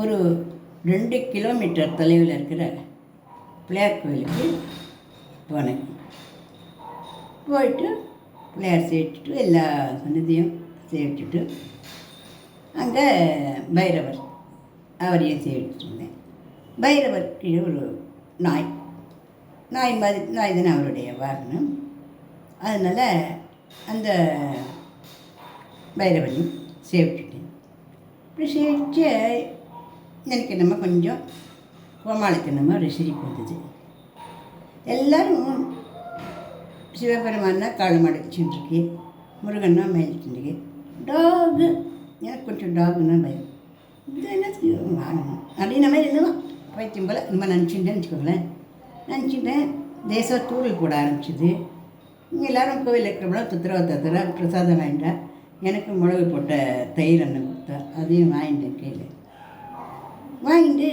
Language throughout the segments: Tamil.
ஒரு 2 கிலோமீட்டர் தொலைவில் இருக்கிற பிள்ளையார் கோயிலுக்கு போனேன். போயிட்டு பிள்ளையார் சேவிச்சுட்டு எல்லா சன்னதியும் சேவிச்சுட்டு அங்கே பைரவர் அவரையும் சேவிச்சுட்டு இருந்தேன். பைரவர் கீழே ஒரு நாய் தானே அவருடைய வாகனம். அதனால் அந்த பைரவரையும் சேவிச்சுட்டேன். இப்படி சேவிச்சு எனக்கு என்னமோ கொஞ்சம் கோமாளித்தனமாக ஒரு சிரிப்பு வந்தது. எல்லோரும் சிவபெருமானா காலம் அடைச்சிட்டுருக்கு, முருகன்னா மேய்ச்சிட்டுருக்கு, டாகு எனக்கு கொஞ்சம் டாகுன்னா பயம். இது என்ன வாங்கணும் அப்படின்ன மாதிரி இருந்தோம். பைத்தியம் போல் இந்த மாதிரி நினச்சிட்டேன்னு வச்சுக்கோங்களேன். நினச்சிட்டேன். தேசம் தூள் போட ஆரம்பிச்சிது. எல்லோரும் கோவில் இருக்கிறவங்களும் துத்துரவா பிரசாதம் வாங்கிட்டா. எனக்கு மிளகு போட்ட தயிர் அண்ணன் கொடுத்தா, அதையும் வாங்கிட்டேன். கையில் வாங்கிட்டு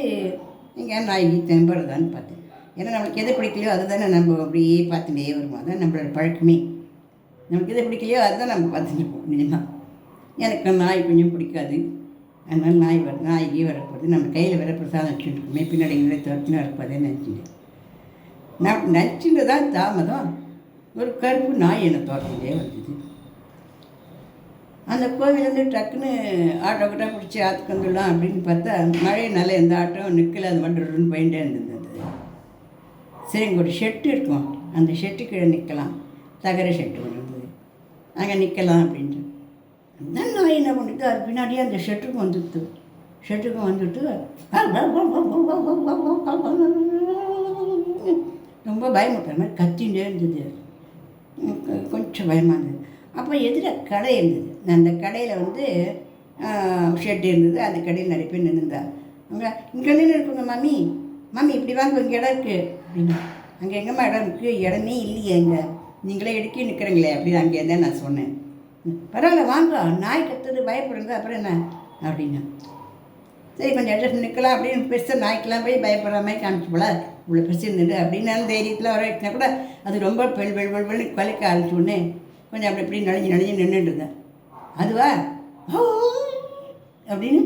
எங்கே நாய்க்கு தெம்புறதான்னு பார்த்தேன். ஏன்னா நம்மளுக்கு எதை பிடிக்கலையோ அதை தானே நம்ம அப்படியே பார்த்துட்டே வருவோம். அதான் நம்மளோட பழக்கமே. நமக்கு எதை பிடிக்கலையோ அதுதான் நம்ம பார்த்துட்டு இருப்போம். நிஜமாக எனக்கு நாய் கொஞ்சம் பிடிக்காது. அதனால் நாய்க்கு வரப்போகுது, நம்ம கையில் வர பிரசாதம் வச்சுருக்கோமே, பின்னாடி துரத்தினா இருப்பதேன்னு நினச்சிட்டேன். நான் நினச்சிட்டு தான் தாமதம் ஒரு கருப்பு நாய் என்னை துரத்திட்டே வந்தது. அந்த கோவிலேருந்து டக்குன்னு ஆட்டோ கிட்ட பிடிச்சி ஆற்றுக்கு வந்துடலாம் அப்படின்னு பார்த்தா மழையினால எந்த ஆட்டோவும் நிற்கலை. அது மட்டும் போயிட்டே இருந்தது. சரி, இங்கே ஒரு ஷெட்டு இருக்கும், அந்த ஷெட்டு கீழே நிற்கலாம், தகர ஷெட்டு ஒன்று இருந்தது, அங்கே நிற்கலாம் அப்படின்ட்டு. அந்த நாய் என்ன பண்ணிட்டு அது பின்னாடியே அந்த ஷெட்டுக்கும் வந்துட்டு ரொம்ப பயமுட்டுற மாதிரி கத்திகிட்டே இருந்தது. கொஞ்சம் பயமாக இருந்தது. அப்போ எதிர கடை இருந்தது. அந்த கடையில் ஷெட்டு இருந்தது. அந்த கடையில் நிறைய பேர் நின்றுந்தா. இங்கே நின்று இருக்குங்க மம்மி இப்படி வாங்க, இங்கே இடம் இருக்குது அப்படின்னா. அங்கே எங்கேம்மா இடம் இருக்குது? இடமே இல்லையே, இங்கே நீங்களே எடுக்கி நிற்கிறீங்களே அப்படின்னு அங்கே தான் நான் சொன்னேன். பரவாயில்ல வாங்க, நாய் கத்துறது பயப்படுங்க, அப்புறம் என்ன அப்படின்னா. சரி, கொஞ்சம் அட்ஜஸ்ட் நிற்கலாம் அப்படின்னு பெருசாக நாய்க்கெல்லாம் போய் பயப்படுற மாதிரி காமிச்சு போல இவ்வளோ பெருசு இருந்துட்டு அப்படின்னாலும் தைரியத்தில் வர வச்சுனா கூட அது ரொம்ப வெள்வெள்னு கொலைக்க ஆரம்பிச்சோடனே கொஞ்சம் அப்படி இப்படி நனைஞ்சு நின்றுட்டு இருந்தேன். அதுவா அப்படின்னு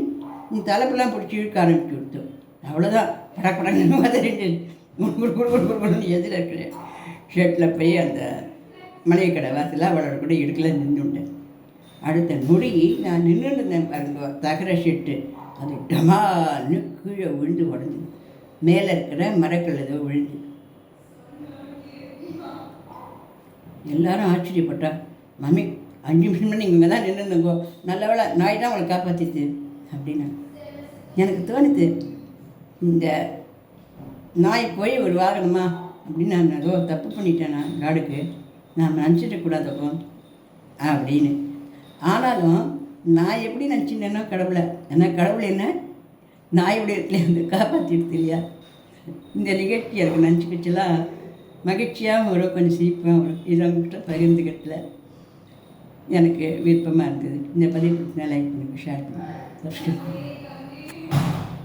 நீ தலைப்பெல்லாம் பிடிச்சி இழுக்க ஆரம்பிச்சு கொடுத்தோம். அவ்வளோதான், படப்படன்னு மாதிரி எதில் இருக்கிற ஷர்ட்டில் போய் அந்த மளிகை கடை வாசலில் அவளோட கூட இடுக்கல நின்றுட்டேன். அடுத்த நொடி நான் நின்றுட்டு இருந்தேன் பாருங்க, தகர ஷெட்டு அது டமால்னு கீழே விழுந்து உடஞ்சி மேலே இருக்கிற மரக்கல் ஏதோ விழுந்து. எல்லாரும் ஆச்சரியப்பட்டா. மம்மி 5 நிமிஷம் பண்ணி இங்கே தான் நின்றுருந்தோங்கோ, நல்ல வேளை நாய் தான் அவளை காப்பாற்றிச்சு அப்படின்னா. எனக்கு தோணுது, இந்த நாய் போய் ஒரு வாகனமா அப்படின்னு நான் ஏதோ தப்பு பண்ணிட்டேன், நான் காடுக்கு நான் நினச்சிடக்கூடாதப்போ அப்படின்னு. ஆனாலும் நான் எப்படி நினச்சிட்டேனோ கடவுளை, ஏன்னா கடவுள் என்ன நாயுடைய இடத்துல வந்து காப்பாற்றிடுது இல்லையா. இந்த நிகழ்ச்சி எனக்கு நினச்சிக்கிச்சுலாம் மகிழ்ச்சியாகவும் வரும், கொஞ்சம் சிரிப்பாகவும் வரும். இதை அவங்ககிட்ட பகிர்ந்துக்கிறதுல எனக்கு விருப்பமாக இருந்தது. இந்த பதிவு லைக் பண்ணுங்கள், ஷேர் பண்ணுங்கள், சப்ஸ்கிரைப் பண்ணுங்கள்.